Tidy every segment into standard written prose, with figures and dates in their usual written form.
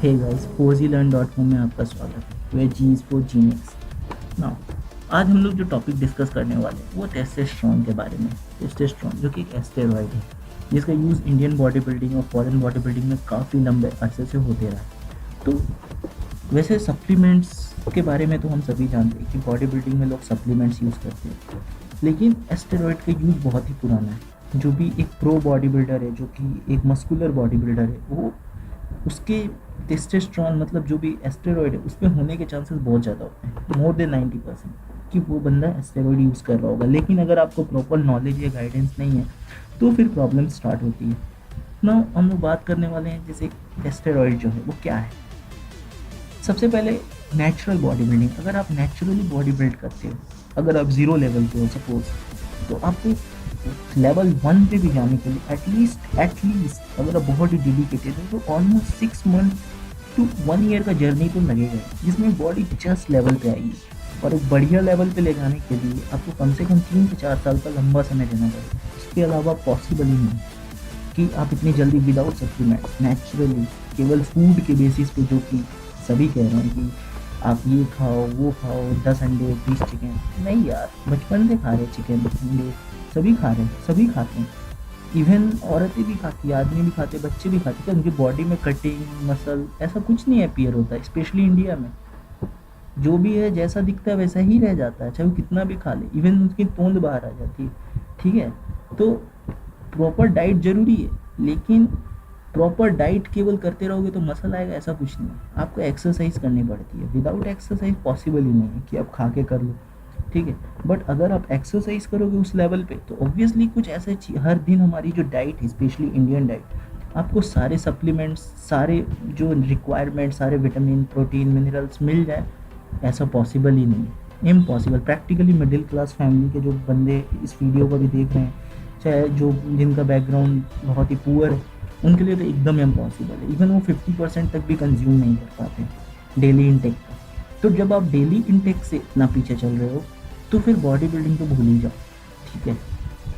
Hey guys, fourglearn.com में आपका स्वागत है। वे जी इज फॉर जीनियस। नाउ आज हम लोग जो टॉपिक डिस्कस करने वाले हैं वो टेस्टोस्टेरोन के बारे में। टेस्टोस्टेरोन जो कि एक एस्टेरॉयड है जिसका यूज़ इंडियन बॉडी बिल्डिंग और फॉरेन बॉडी बिल्डिंग में काफ़ी लंबे अरसे से होते रहा है। तो वैसे सप्लीमेंट्स के बारे में तो हम सभी जानते हैं कि बॉडी बिल्डिंग में लोग सप्लीमेंट्स यूज़ करते हैं, लेकिन एस्टेरॉयड का यूज़ बहुत ही पुराना है। जो भी एक प्रो बॉडी बिल्डर है, जो कि एक मस्कुलर बॉडी बिल्डर है, वो उसके टेस्टोस्टेरोन मतलब जो भी एस्टेरॉयड है उसमें होने के चांसेस बहुत ज़्यादा होते हैं, मोर देन 90% कि वो बंदा एस्टेरॉयड यूज़ कर रहा होगा। लेकिन अगर आपको प्रॉपर नॉलेज या गाइडेंस नहीं है तो फिर प्रॉब्लम स्टार्ट होती है ना। हम लोग बात करने वाले हैं जैसे एस्टेरॉयड जो है वो क्या है। सबसे पहले नेचुरल बॉडी बिल्डिंग। अगर आप नेचुरली बॉडी बिल्ड करते हो, अगर आप ज़ीरो लेवल पे हो सपोज, तो आपको लेवल 1 पे भी जाने के लिए एटलीस्ट अगर आप बहुत ही डेडिकेटेड हो तो ऑलमोस्ट 6 मंथ टू 1 ईयर का जर्नी तो लगेगा, जिसमें बॉडी जस्ट लेवल पे आएगी। और एक बढ़िया लेवल पे ले जाने के लिए आपको कम से कम 3 से 4 साल का लंबा समय देना पड़ेगा। इसके अलावा पॉसिबल ही नहीं कि आप इतनी जल्दी विदाउट सप्लीमेंट नेचुरली केवल फूड के बेसिस पे, जो कि सभी कह रहे हैं कि आप ये खाओ वो खाओ, 10 अंडे 20 चिकन, नहीं यार, बचपन से खा रहे चिकन अंडे, सभी खा रहे हैं, सभी खाते हैं। इवन औरतें भी खाती है, आदमी भी खाते, बच्चे भी खाते हैं। उनकी बॉडी में कटिंग मसल ऐसा कुछ नहीं अपीयर होता है, स्पेशली इंडिया में। जो भी है जैसा दिखता है वैसा ही रह जाता है, चाहे वो कितना भी खा ले, इवन उसकी तोंद बाहर आ जाती है। ठीक है, तो प्रॉपर डाइट जरूरी है, लेकिन प्रॉपर डाइट केवल करते रहोगे तो मसल आएगा ऐसा कुछ नहीं है। आपको एक्सरसाइज करनी पड़ती है, विदाउट एक्सरसाइज पॉसिबल ही नहीं है कि आप खा के कर लो। ठीक है, बट अगर आप एक्सरसाइज करोगे उस लेवल पे तो ऑब्वियसली कुछ ऐसे हर दिन हमारी जो डाइट है, स्पेशली इंडियन डाइट, आपको सारे सप्लीमेंट्स, सारे जो रिक्वायरमेंट, सारे विटामिन प्रोटीन मिनरल्स मिल जाए, ऐसा पॉसिबल ही नहीं है, impossible. Practically middle class family के जो बंदे इस वीडियो को भी देख रहे हैं, चाहे जो जिनका बैकग्राउंड बहुत ही पुअर है, उनके लिए तो एकदम इम्पॉसिबल है। इवन वो 50% तक भी कंज्यूम नहीं कर पाते डेली इनटेक का। तो जब आप डेली इनटेक से इतना पीछे चल रहे हो तो फिर बॉडी बिल्डिंग तो भूल ही जाओ। ठीक है,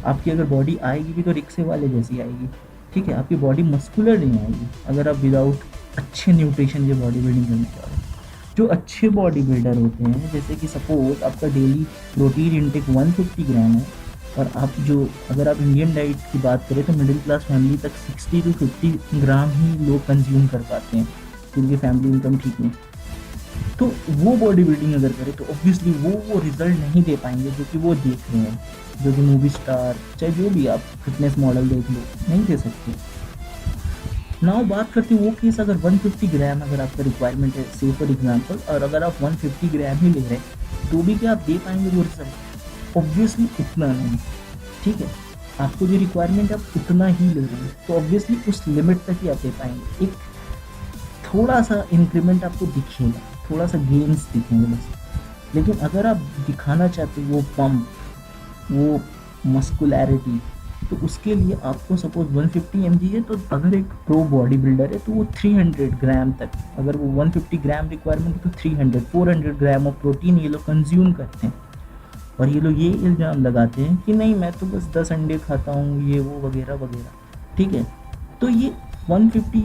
आपकी अगर बॉडी आएगी भी तो रिक्शे वाले जैसी आएगी। ठीक है, आपकी बॉडी मस्कुलर नहीं आएगी अगर आप विदाउट अच्छे न्यूट्रिशन के बॉडी बिल्डिंग करने जा रहे हो। जो अच्छे बॉडी बिल्डर होते हैं, जैसे कि सपोज आपका डेली प्रोटीन इनटेक 150 ग्राम है, और आप जो अगर आप इंडियन डाइट की बात करें तो मिडिल क्लास फैमिली तक 60 टू 50 ग्राम ही लोग कंज्यूम कर पाते हैं, जिनकी फैमिली इनकम ठीक नहीं। तो वो बॉडी बिल्डिंग अगर करे तो ऑब्वियसली वो रिजल्ट नहीं दे पाएंगे जो कि वो देख रहे हैं, जो कि मूवी स्टार, चाहे जो भी आप फिटनेस मॉडल देख लो, नहीं दे सकते। नाउ बात करते हैं वो केस अगर 150 ग्राम अगर आपका रिक्वायरमेंट है, से फॉर एग्जाम्पल, और अगर आप 150 ग्राम ही ले रहे हैं तो भी क्या आप दे पाएंगे वो रिजल्ट? ऑब्वियसली उतना नहीं। ठीक है, आपको जो रिक्वायरमेंट है आप उतना ही ले रहे हैं तो ऑब्वियसली उस लिमिट तक ही आप दे पाएंगे। एक थोड़ा सा इंक्रीमेंट आपको दिखेगा, थोड़ा सा गेन्स दिखेंगे बस। लेकिन अगर आप दिखाना चाहते हो वो पम्प, वो मस्कुलैरिटी, तो उसके लिए आपको सपोज 150 mg है, तो अगर एक प्रो बॉडी बिल्डर है तो वो 300 ग्राम तक, अगर वो 150 ग्राम रिक्वायरमेंट है तो 400 ग्राम ऑफ प्रोटीन ये लोग कंज्यूम करते हैं। और ये लोग ये इल्ज़ाम लगाते हैं कि नहीं, मैं तो बस 10 अंडे खाता हूँ, ये वो वगैरह वगैरह। ठीक है, तो ये 150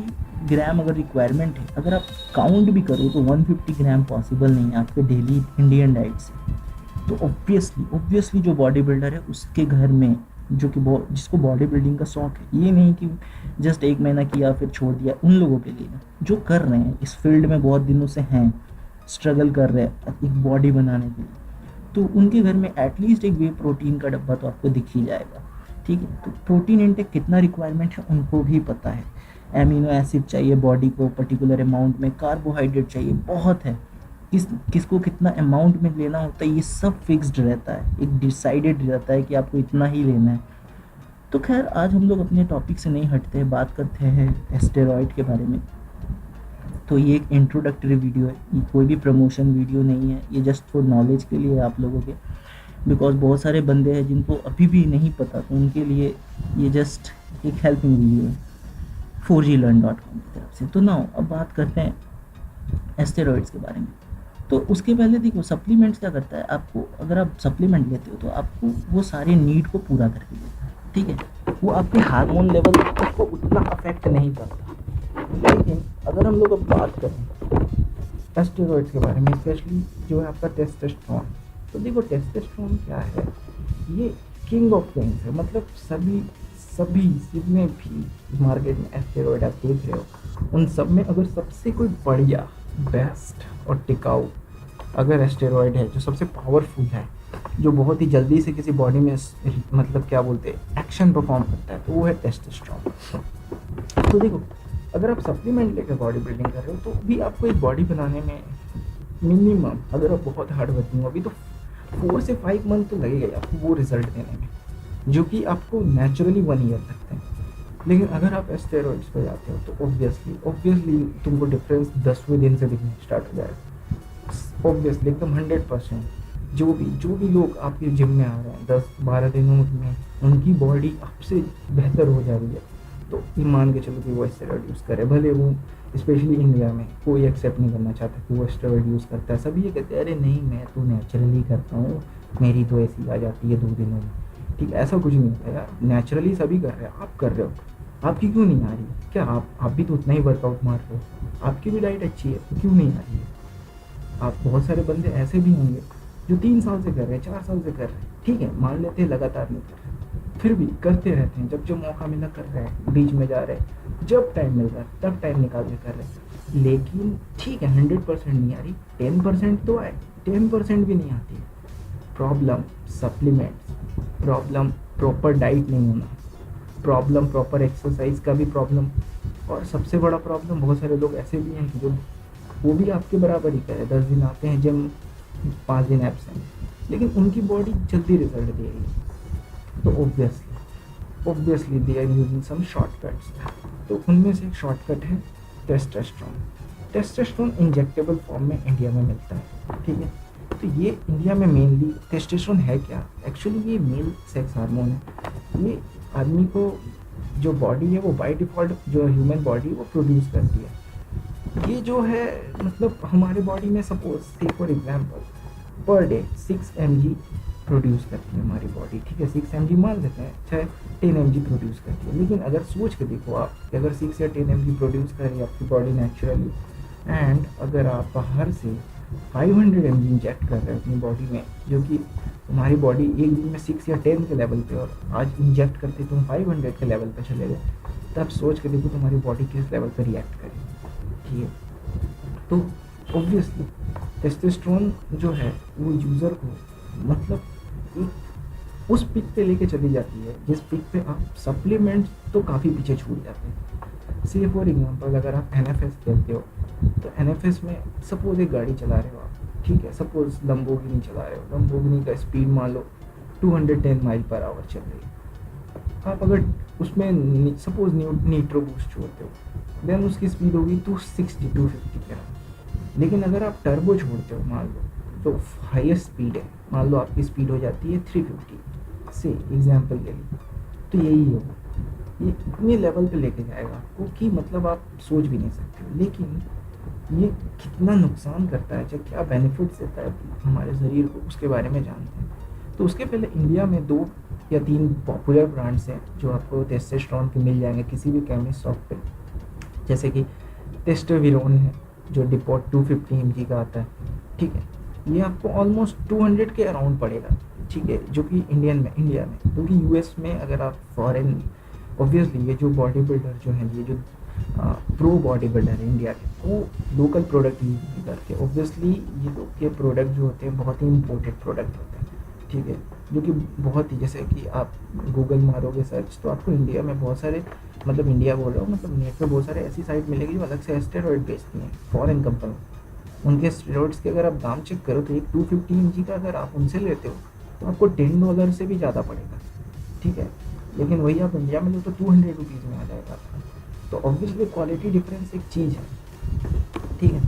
ग्राम अगर रिक्वायरमेंट है, अगर आप काउंट भी करो तो 150 ग्राम पॉसिबल नहीं है आपके डेली इंडियन डाइट से। तो ऑब्वियसली जो बॉडी बिल्डर है उसके घर में, जो कि जिसको बॉडी बिल्डिंग का शौक है, ये नहीं कि जस्ट 1 महीना किया फिर छोड़ दिया, उन लोगों के लिए जो कर रहे हैं, इस फील्ड में बहुत दिनों से हैं, स्ट्रगल कर रहे हैं एक बॉडी बनाने के लिए, तो उनके घर में एटलीस्ट एक वे प्रोटीन का डब्बा तो आपको दिख ही जाएगा। ठीक है, तो प्रोटीन इनटेक कितना रिक्वायरमेंट है उनको भी पता है। एमिनो एसिड चाहिए बॉडी को पर्टिकुलर अमाउंट में, कार्बोहाइड्रेट चाहिए बहुत है, किसको कितना अमाउंट में लेना होता है, ये सब फिक्स्ड रहता है, एक डिसाइडेड रहता है कि आपको इतना ही लेना है। तो खैर आज हम लोग अपने टॉपिक से नहीं हटते हैं, बात करते हैं एस्टेरॉयड के बारे में। तो ये एक इंट्रोडक्टरी वीडियो है, ये कोई भी प्रमोशन वीडियो नहीं है, ये जस्ट फॉर नॉलेज के लिए आप लोगों के, बिकॉज बहुत सारे बंदे हैं जिनको अभी भी नहीं पता, तो उनके लिए ये जस्ट एक हेल्पिंग वीडियो है fourglearn.com की तरफ से। तो नाउ अब बात करते हैं एस्टेरॉयड्स के बारे में। तो उसके पहले देखो सप्लीमेंट्स क्या करता है, आपको अगर आप सप्लीमेंट लेते हो तो आपको वो सारे नीड को पूरा करके देता है। ठीक है, वो आपके हार्मोन लेवल को उतना अफेक्ट नहीं करता, लेकिन अगर अगर हम लोग अब बात करें एस्टेरॉइड्स के बारे में, स्पेशली जो है आपका टेस्टोस्टेरोन, तो देखो टेस्टोस्टेरोन क्या है, ये किंग ऑफ किंग्स है। मतलब सभी सभी जितने भी मार्केट में एस्टेरॉइड आप देख रहे हो, उन सब में अगर सबसे कोई बढ़िया, बेस्ट और टिकाऊ अगर एस्टेरॉइड है, जो सबसे पावरफुल है, जो बहुत ही जल्दी से किसी बॉडी में मतलब क्या बोलते हैं एक्शन परफॉर्म करता है, तो वो है टेस्टोस्टेरोन। तो देखो, अगर आप सप्लीमेंट लेकर बॉडी बिल्डिंग कर रहे हो, तो भी आपको एक बॉडी बनाने में मिनिमम, अगर आप बहुत हार्ड वर्किंग हो, अभी तो 4 से 5 मंथ तो लगेगा आपको वो रिजल्ट देने में, जो कि आपको नेचुरली 1 ईयर लगता है। लेकिन अगर आप स्टेरॉइड्स पे जाते हो तो ऑब्वियसली तुमको डिफरेंस 10वें दिन से दिखना स्टार्ट हो जाएगा। ऑब्वियसली एकदम 100%। जो भी लोग आपके जिम में आ रहे हैं 10-12 दिनों में, उनकी बॉडी आपसे बेहतर हो जा रही है, तो ये मान के चलो कि वो स्टेरॉइड यूज़ करे। भले वो स्पेशली इंडिया में कोई एक्सेप्ट नहीं करना चाहता कि वो स्टेरॉइड यूज़ करता है, सभी ये कहते हैं अरे नहीं मैं तो नेचुरली करता हूँ, मेरी तो ऐसी आ जाती है 2 दिनों में। ठीक, ऐसा कुछ नहीं होता यार, नेचुरली सभी कर रहे हैं, आप कर रहे हो, आपकी क्यों नहीं आ रही है? क्या आप भी तो उतना ही वर्कआउट मार रहे हो, आपकी भी डाइट अच्छी है, तो क्यों नहीं आ रही है? आप बहुत सारे बंदे ऐसे भी होंगे जो 3 साल से कर रहे हैं, 4 साल से कर रहे हैं, ठीक है, मान लेते हैं लगातार नहीं कर रहे, फिर भी करते रहते हैं, जब मौका मिला कर रहे हैं, बीच में जा रहे हैं, जब टाइम मिल रहा है तब टाइम निकाल के कर रहे हैं। लेकिन ठीक है 100% नहीं आ रही, 10% तो आए, 10% भी नहीं आती है। Problem supplements, problem proper diet नहीं होना, प्रॉब्लम प्रॉपर एक्सरसाइज का भी प्रॉब्लम, और सबसे बड़ा प्रॉब्लम बहुत सारे लोग ऐसे भी हैं कि जो वो भी आपके बराबर ही करे, 10 दिन आते हैं जिम, 5 दिन एब्सेंट, लेकिन उनकी बॉडी जल्दी रिजल्ट दे रही है। तो obviously they are using some shortcuts. तो उनमें से एक शॉर्टकट है टेस्टोस्टेरोन। टेस्टोस्टेरोन इंजेक्टेबल फॉर्म में इंडिया में मिलता है, ठीक है। तो ये इंडिया में मेनली टेस्टोस्टेरोन है क्या, एक्चुअली ये मेल सेक्स हार्मोन है। ये आदमी को जो बॉडी है वो बाय डिफ़ॉल्ट जो ह्यूमन बॉडी वो प्रोड्यूस करती है। ये जो है मतलब हमारे बॉडी में suppose take for example per day 6 mg produce करती है हमारी बॉडी, ठीक है, 6 mg मान लेते हैं, चाहे 10 mg प्रोड्यूस करती है। लेकिन अगर सोच के देखो आप कि अगर 6 या 10 mg प्रोड्यूस कर रही है आपकी बॉडी नेचुरली, एंड अगर आप बाहर से 500 mg इंजेक्ट कर रहे हो अपनी बॉडी में, जो कि तुम्हारी बॉडी एक दिन में 6 या 10 के लेवल पे, और आज इंजेक्ट करते तुम 500 के लेवल पे चले गए, तब सोच के देखो तुम्हारी बॉडी किस लेवल पर रिएक्ट करेगी। ठीक है, तो ऑब्वियसली टेस्टोस्टेरोन जो है वो यूज़र को मतलब एक उस पिक पे लेके चली जाती है जिस पिक पे आप सप्लीमेंट्स तो काफ़ी पीछे छूट जाते हैं। से फॉर एग्जांपल अगर आप NFS खेलते हो, तो NFS में सपोज एक गाड़ी चला रहे हो आप, ठीक है, सपोज लंबोर्गिनी चला रहे हो, लंबोर्गिनी का स्पीड मान लो 210 माइल पर आवर चल रही है। आप अगर उसमें सपोज नीट्रो बूस्ट छोड़ते हो, देन उसकी स्पीड होगी 260-250 के अराउंड। लेकिन अगर आप टर्बो छोड़ते हो मान लो, तो हाईएस्ट स्पीड है, मान लो आपकी स्पीड हो जाती है 350 से, एग्जांपल ले लो, तो यही हो, ये इतने लेवल पे लेके जाएगा आपको कि मतलब आप सोच भी नहीं सकते हो। लेकिन ये कितना नुकसान करता है, चाहे क्या बेनिफिट्स देता है हमारे शरीर को, उसके बारे में जानते हैं। तो उसके पहले इंडिया में 2 या 3 पॉपुलर ब्रांड्स हैं जो आपको टेस्टोस्टेरोन के मिल जाएंगे किसी भी केमिस्ट शॉप पे, जैसे कि टेस्टोविरोन है जो डिपोट 250 mg का आता है, ठीक है, ये आपको ऑलमोस्ट 200 के अराउंड पड़ेगा, ठीक है, जो कि इंडिया में, क्योंकि यूएस में अगर आप फॉरेन, ऑब्वियसली ये जो बॉडी बिल्डर जो हैं, ये जो प्रो बॉडी बिल्डर है इंडिया के, वो लोकल प्रोडक्ट यूज नहीं करते। ऑब्वियसली ये लोग के प्रोडक्ट जो होते हैं बहुत ही इम्पोर्टेड प्रोडक्ट होते हैं, ठीक है, जो कि बहुत ही, जैसे कि आप गूगल मारोगे सर्च तो आपको इंडिया में बहुत सारे, मतलब इंडिया बोल रहा हूँ, मतलब नेट पे बहुत सारे ऐसी साइट मिलेगी जो अलग से स्टेरॉइड बेचती हैं, फॉरेन कंपनी। उनके स्टेरॉइड्स के अगर आप दाम चेक करो तो एक 250 mg का अगर आप उनसे लेते हो तो आपको $10 से भी ज़्यादा पड़ेगा, ठीक है। लेकिन वही आप इंडिया में लो तो 200 रुपीज़ में आ जाएगा आपका। तो ऑब्वियसली क्वालिटी डिफरेंस एक चीज़ है, ठीक है।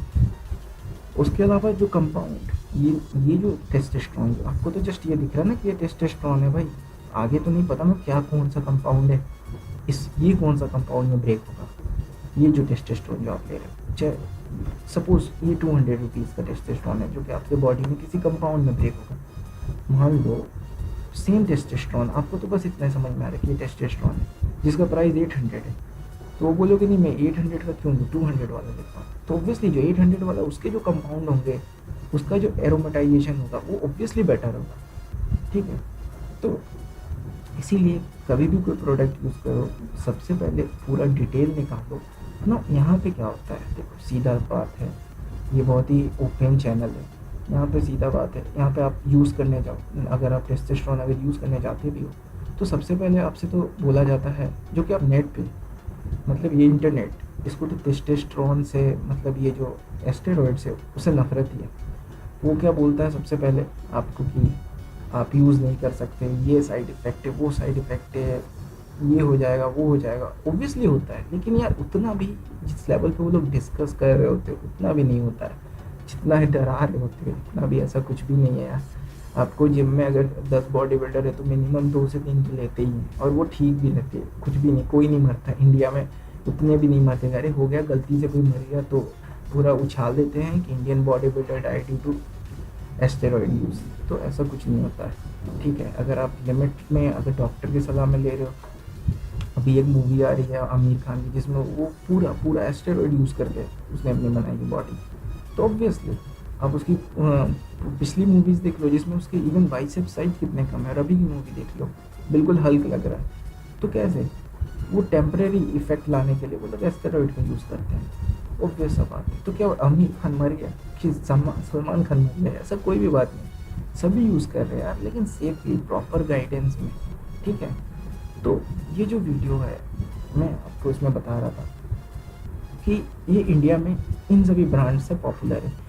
उसके अलावा जो कंपाउंड, ये जो टेस्टोस्टेरोन, आपको तो जस्ट ये दिख रहा है ना कि ये टेस्टोस्टेरोन है भाई, आगे तो नहीं पता मैं क्या कौन सा कंपाउंड है, ये कौन सा कंपाउंड में ब्रेक होगा। ये जो टेस्टोस्टेरोन जो आप ले रहे हो, चाहे सपोज ये 200 रुपीज़ का टेस्टोस्टेरोन है जो कि आपके बॉडी में किसी कंपाउंड में ब्रेक होगा, मान लो सेम टेस्टोस्टेरोन, आपको तो बस इतना समझ में आ रहा है कि ये टेस्टोस्टेरोन है जिसका प्राइस 800 है, तो वो बोलोगे नहीं मैं 800 का क्यों लूँ, 200 वाला लेता हूँ। तो ऑब्वियसली जो 800 वाला उसके जो कंपाउंड होंगे, उसका जो एरोमेटाइजेशन होगा वो ऑब्वियसली बेटर होगा। ठीक है, तो इसीलिए कभी भी कोई प्रोडक्ट यूज़ करो, सबसे पहले पूरा डिटेल निकालो ना। यहाँ पे क्या होता है, देखो सीधा बात है, ये बहुत ही ओपन चैनल है, यहाँ पे सीधा बात है। यहाँ पे आप यूज़ करने जाओ, अगर आप टेस्टोस्टेरोन अगर यूज़ करने जाते भी हो, तो सबसे पहले आपसे तो बोला जाता है, जो कि आप नेट पे, मतलब ये इंटरनेट, इसको तो टेस्टोस्टेरोन से, मतलब ये जो एस्टेरॉइड्स है उससे नफरत ही है। वो क्या बोलता है सबसे पहले आपको कि आप यूज़ नहीं कर सकते, ये साइड इफ़ेक्ट है, वो साइड इफ़ेक्ट है, ये हो जाएगा, वो हो जाएगा। ऑब्वियसली होता है, लेकिन यार उतना भी जिस लेवल पे वो लोग डिस्कस कर रहे होते हैं उतना भी नहीं होता है, जितना है डरा रहे होते हैं इतना भी ऐसा कुछ भी नहीं है यार। आपको जिम में अगर 10 बॉडी बिल्डर है तो मिनिमम 2 से 3 तो लेते ही हैं, और वो ठीक भी रहते हैं, कुछ भी नहीं, कोई नहीं मरता इंडिया में, उतने भी नहीं मरते। अरे हो गया गलती से कोई मर गया तो पूरा उछाल देते हैं कि Indian body builder diet due to steroid use. तो ऐसा कुछ नहीं होता है। ठीक है, अगर आप लिमिट में, अगर डॉक्टर की सलाह में ले रहे हो, अभी एक मूवी आ रही है आमिर खान की जिसमें वो पूरा पूरा एस्टेरॉइड यूज़ करके उसने अपनी बनाई है बॉडी, तो ऑब्वियसली आप उसकी पिछली मूवीज़ देख लो जिसमें उसके इवन बाइसेप साइज कितने कम है, और अभी की मूवी देख लो बिल्कुल हल्क लग रहा है। तो कैसे, वो टेम्परेरी इफेक्ट लाने के लिए वो लोग एस्टेरॉइड का यूज़ करते हैं, ऑब्वियस सा बात है। तो क्या आमिर खान मर गया कि सलमान खान मर गया, ऐसा कोई भी बात नहीं, सभी यूज़ कर रहे हैं यार, लेकिन सेफली प्रॉपर गाइडेंस में। ठीक है, तो ये जो वीडियो है मैं आपको इसमें बता रहा था कि ये इंडिया में इन सभी ब्रांड से पॉपुलर है।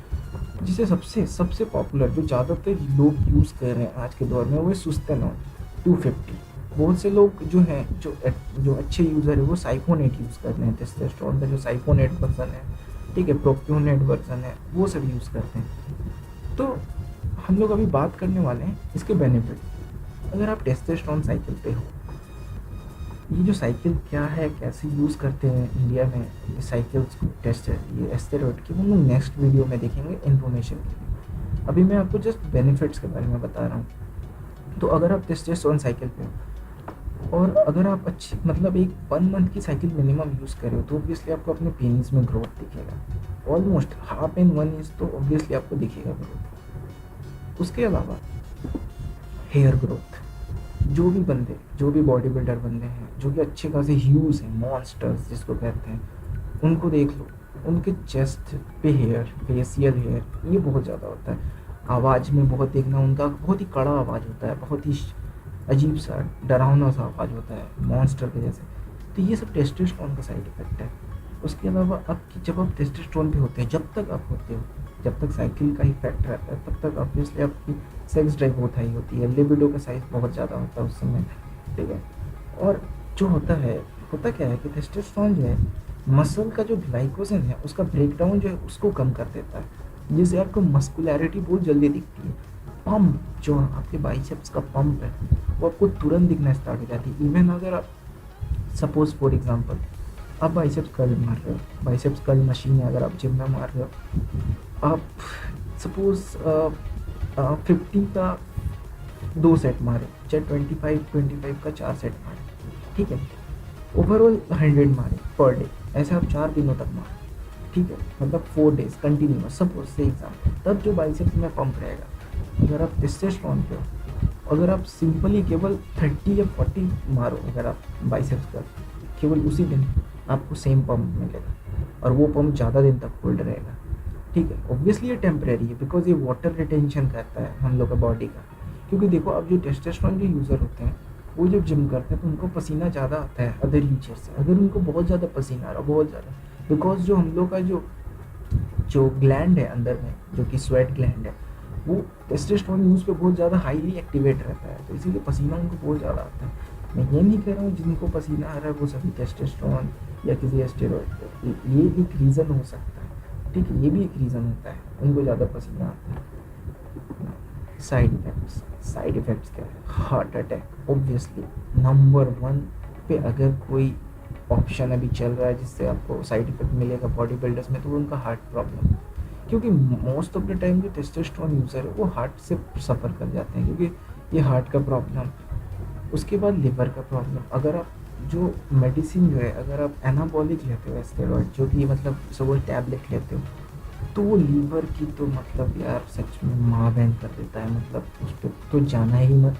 जिसे सबसे सबसे पॉपुलर जो ज़्यादातर लोग यूज़ कर रहे हैं आज के दौर में वो है सुस्तेनॉल 250। बहुत से लोग जो हैं, जो अच्छे यूज़र है वो साइफोनेट यूज़ कर रहे हैं, टेस्टोस्टेरोन का जो साइफोनेट वर्जन है, ठीक है, प्रोप्योनेट वर्जन है, वो सब यूज़ करते हैं। तो हम लोग अभी बात करने वाले हैं इसके बेनिफिट। अगर आप टेस्टोस्टेरोन साइकिल पे हो, ये जो साइकिल क्या है, कैसे यूज़ करते हैं इंडिया में ये साइकिल्स को, टेस्ट है ये एस्टेरॉइड की, वो हम लोग नेक्स्ट वीडियो में देखेंगे इन्फॉर्मेशन के लिए। अभी मैं आपको जस्ट बेनिफिट्स के बारे में बता रहा हूँ। तो अगर आप टेस्टोस्टेरोन साइकिल पे हो, और अगर आप अच्छी, मतलब एक 1 मंथ की साइकिल मिनिमम यूज़ कर रहे हो, तो ऑब्वियसली आपको अपने पेनिस में ग्रोथ दिखेगा, ऑलमोस्ट हाफ इन 1 इंच तो ऑब्वियसली आपको दिखेगा ग्रोथ। उसके अलावा हेयर ग्रोथ, जो भी बॉडी बिल्डर बंदे हैं, जो कि अच्छे खासे ह्यूज हैं, मॉन्स्टर्स जिसको कहते हैं, उनको देख लो, उनके चेस्ट पे हेयर, फेशियल हेयर ये बहुत ज़्यादा होता है। आवाज़ में बहुत देखना, उनका बहुत ही कड़ा आवाज़ होता है, बहुत ही अजीब सा डरावना सा आवाज़ होता है मॉन्स्टर के जैसे। तो ये सब टेस्टोस्टेरोन का साइड इफेक्ट है। उसके अलावा आपकी, जब आप टेस्टोस्टेरोन पे होते हैं, जब तक आप होते हो, जब तक साइकिल का इफेक्ट रहता है, तब तक ऑब्वियसली आपकी सेक्स ड्राइव बहुत हाई होती है, लिबिडो का साइज बहुत ज़्यादा होता है उस समय। ठीक है, और जो होता क्या है कि टेस्टोस्टेरोन जो है, मसल का जो ग्लाइकोजन है उसका ब्रेकडाउन जो है उसको कम कर देता है, जिससे आपको मस्कुलैरिटी बहुत जल्दी दिखती है। पंप, जो आपके बाइसेप्स का पंप है, वो आपको तुरंत दिखना स्टार्ट हो जाती है। इवन अगर आप सपोज फॉर एग्जांपल आप बाइसेप्स कर्ल मार रहे हो, बाइसेप्स कर्ल मशीन है अगर आप जिम में मार रहे हो, आप सपोज 50 का 2 सेट मारे, चाहे 25 का 4 सेट मारे, ठीक है, ओवरऑल 100 मारे पर डे, ऐसे आप 4 दिनों तक मारे, ठीक है, मतलब 4 डेज कंटिन्यूस सपोज से एग्जाम्पल, तब जो बाइसेप्स में पंप रहेगा। अगर आप टेस्टोस्टेरोन पे हो, अगर आप सिंपली केवल 30 या 40 मारो, अगर आप बाइसेप्स का, केवल उसी दिन आपको सेम पंप मिलेगा, और वो पंप ज़्यादा दिन तक होल्ड रहेगा। ठीक है, ऑब्वियसली ये टेम्परेरी है, बिकॉज ये वाटर रिटेंशन करता है हम लोग का बॉडी का। क्योंकि देखो, अब जो टेस्टोस्टेरोन के यूज़र होते हैं वो जब जिम करते हैं तो उनको पसीना ज़्यादा आता है अदर यूजर से। अगर उनको बहुत ज़्यादा पसीना आ रहा, बहुत ज़्यादा, बिकॉज जो हम लोग का जो ग्लैंड है अंदर में, जो कि स्वेट ग्लैंड है, वो टेस्टोस्टेरोन यूज़ पे बहुत ज़्यादा हाईली एक्टिवेट रहता है, तो इसीलिए पसीना उनको बहुत ज़्यादा आता है। मैं ये नहीं कह रहा हूँ जिनको पसीना आ रहा है वो सभी टेस्टोस्टेरोन या किसी एस्टेरॉइड, ये एक रीज़न हो सकता है। ठीक है, ये भी एक रीज़न होता है उनको ज़्यादा पसीना आता है। साइड इफ़ेक्ट्स क्या है? हार्ट अटैक ऑब्वियसली नंबर 1 पे। अगर कोई ऑप्शन अभी चल रहा है जिससे आपको साइड इफेक्ट मिलेगा बॉडी बिल्डर्स में, तो वो उनका हार्ट प्रॉब्लम, क्योंकि मोस्ट ऑफ द टाइम जो टेस्टोस्टेरोन यूज़र है वो हार्ट से सफ़र कर जाते हैं, क्योंकि ये हार्ट का प्रॉब्लम, उसके बाद लिवर का प्रॉब्लम। अगर आप जो मेडिसिन जो है, अगर आप एनाबॉलिक लेते हो स्टेरॉइड, जो कि मतलब सपोज टैबलेट लेते हो, तो वो लीवर की तो मतलब यार सच में माँ बहन कर देता है, मतलब उस पर तो जाना ही मत।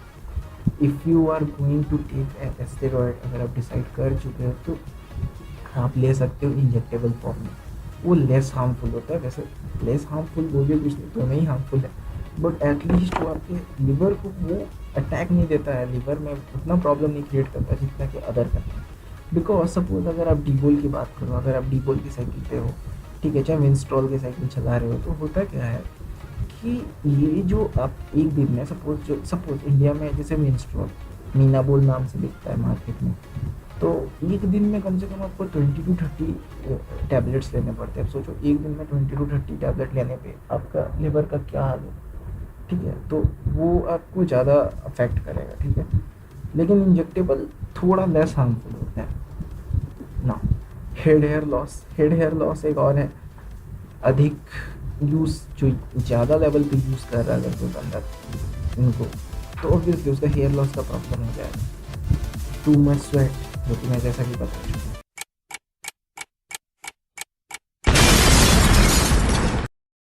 If you are going to take steroid, अगर आप डिसाइड कर चुके हो तो आप ले सकते हो इंजेक्टेबल फॉर्म में, वो लेस हार्मफुल होता है। वैसे लेस हार्मफुल बोलिए कुछ नहीं, दोनों ही हार्मफुल है, बट एटलीस्ट वो आपके लिवर को वो अटैक नहीं देता है, लिवर में उतना प्रॉब्लम नहीं क्रिएट करता जितना कि अदर करता है। बिकॉज सपोज अगर आप डीबोल की बात करो, अगर आप डीबोल की साइकिल पे हो, ठीक है, चाहे विंस्ट्रॉल की साइकिल चला रहे हो, तो होता क्या है कि ये जो आप एक दिन में सपोज इंडिया में जैसे विंस्ट्रॉल मीनाबोल नाम से बिकता है मार्केट में, तो एक दिन में कम से कम आपको 20 to 30 टैबलेट्स लेने पड़ते हैं। अब सोचो एक दिन में 20 to 30 टैबलेट लेने पे आपका लिवर का क्या हाल है, ठीक है, तो वो आपको ज़्यादा अफेक्ट करेगा, ठीक है। लेकिन इंजेक्टेबल थोड़ा लेस हार्मफुल होता है ना। हेड हेयर लॉस एक और है, अधिक यूज़ जो ज़्यादा लेवल पे यूज़ कर रहा है अगर कोई बंदा इनको, तो ऑब्वियसली उसका हेयर लॉस का प्रॉब्लम हो जाएगा। टू मच स्वेट, जो कि मैं जैसा कि बता चुका हूँ।